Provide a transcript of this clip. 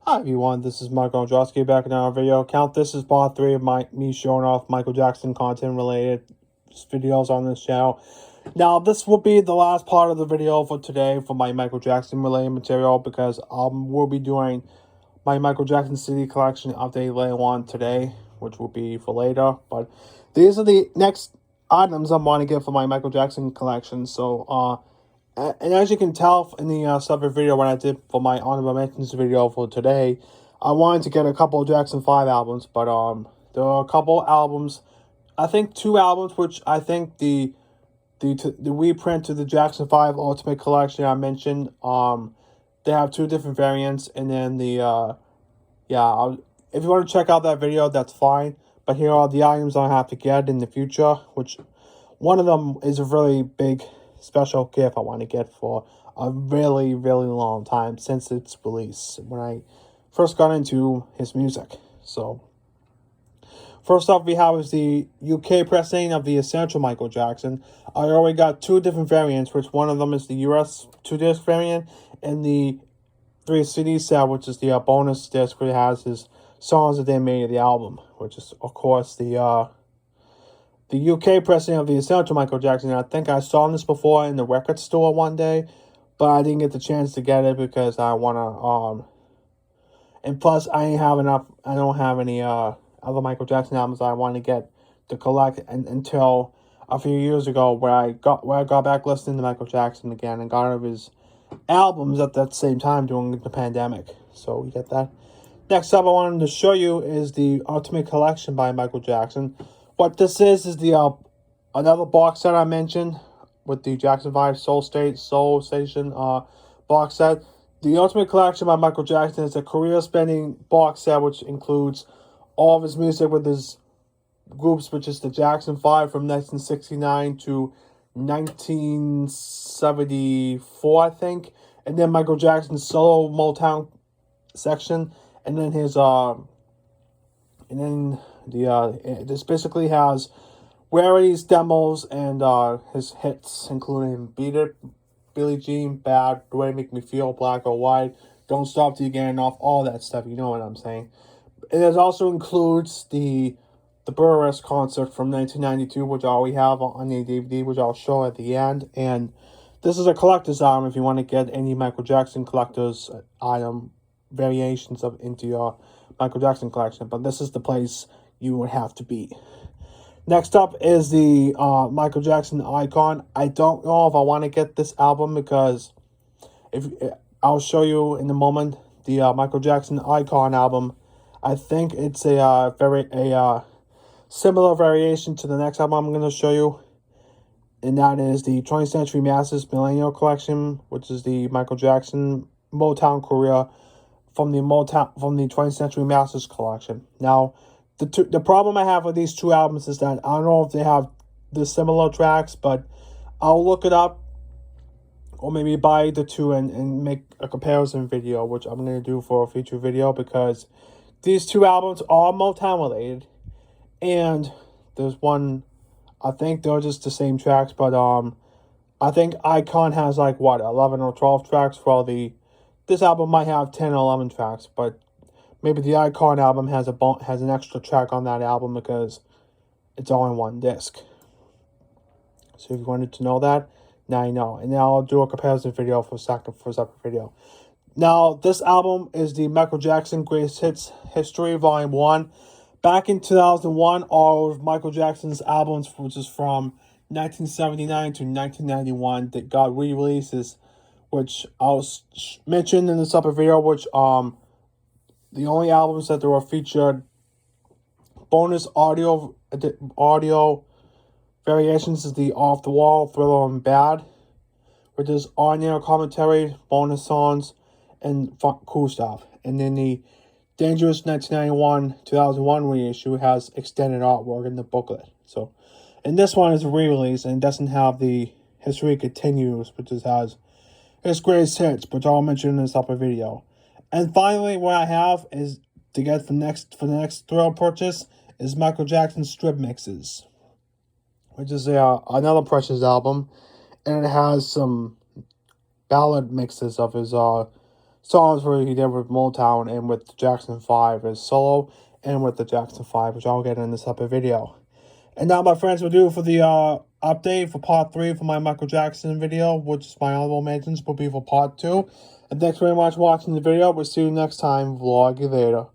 Hi everyone, this is Michael Androsky back in our video account. This is part 3 of me showing off Michael Jackson content related videos on this channel. Now this will be the last part of the video for today for my Michael Jackson related material, because we'll be doing my Michael Jackson CD collection update later on today, which will be for later. But these are the next items I want to get for my Michael Jackson collection. So and as you can tell in the separate video when I did for my honorable mentions video for today, I wanted to get a couple of Jackson 5 albums, but there are a couple albums, I think 2 albums, which I think the reprint to the Jackson 5 Ultimate Collection I mentioned, they have 2 different variants, and then if you want to check out that video, that's fine, but here are the items I have to get in the future, which one of them is a really big special gift I want to get for a really, really long time since its release, when I first got into his music. So, first off, we have is the UK pressing of the Essential Michael Jackson. I already got 2 different variants, which one of them is the US 2-disc variant, and the 3 CD set, which is the bonus disc, where it has his songs that they made of the album, which is, of course, the UK pressing of the Essential Michael Jackson. I think I saw this before in the record store one day, but I didn't get the chance to get it because I want to, and plus I don't have any other Michael Jackson albums I want to get to collect until a few years ago, where I got back listening to Michael Jackson again and got out of his albums at that same time during the pandemic. So we get that. Next up, I wanted to show you is the Ultimate Collection by Michael Jackson. What this is the another box set I mentioned with the Jackson 5 Soul Station box set. The Ultimate Collection by Michael Jackson is a career-spanning box set which includes all of his music with his groups, which is the Jackson 5 from 1969 to 1974, I think, and then Michael Jackson's solo Motown section, and then his this basically has Rarity's demos and his hits, including Beat It, Billie Jean, Bad, The Way You Make Me Feel, Black or White, Don't Stop Till You Get Enough, all that stuff, you know what I'm saying. It also includes the Burlesque concert from 1992, which I already have on the DVD, which I'll show at the end. And this is a collector's item if you want to get any Michael Jackson collector's item variations into your Michael Jackson collection. But this is the place you would have to be. Next up is the Michael Jackson Icon. I don't know if I want to get this album because I'll show you in a moment the Michael Jackson Icon album. I think it's a similar variation to the next album I'm going to show you, and that is the 20th Century Masters Millennial Collection, which is the Michael Jackson Motown career from the 20th Century Masters collection. Now, the problem I have with these 2 albums is that I don't know if they have the similar tracks, but I'll look it up, or maybe buy the 2 and make a comparison video, which I'm going to do for a future video, because these 2 albums are Motown related, and there's one, I think they're just the same tracks, but I think Icon has like, what, 11 or 12 tracks, while this album might have 10 or 11 tracks, but maybe the Icon album has an extra track on that album because it's all in one disc. So if you wanted to know that, now you know. And now I'll do a comparison video for a separate video. Now, this album is the Michael Jackson Greatest Hits History Volume 1. Back in 2001, all of Michael Jackson's albums, which is from 1979 to 1991, that got re-releases, which I'll mention in the separate video, which the only albums that there were featured bonus audio variations is the Off the Wall, Thriller, and Bad, which is on-air commentary, bonus songs, and cool stuff. And then the Dangerous 1991-2001 reissue has extended artwork in the booklet. So, and this one is a re-release and doesn't have the History Continues, which has his greatest hits, which I'll mention in this upper video. And finally, what I have is to get for the next thrill purchase is Michael Jackson Strip Mixes, which is another Precious album, and it has some ballad mixes of his songs where he did with Motown and with the Jackson 5 as solo, and with the Jackson 5, which I'll get in this separate video. And now, my friends, will do for the update for part 3 for my Michael Jackson video, which is my honorable mentions, will be for part 2. And thanks very much for watching the video. We'll see you next time. Vlog you later.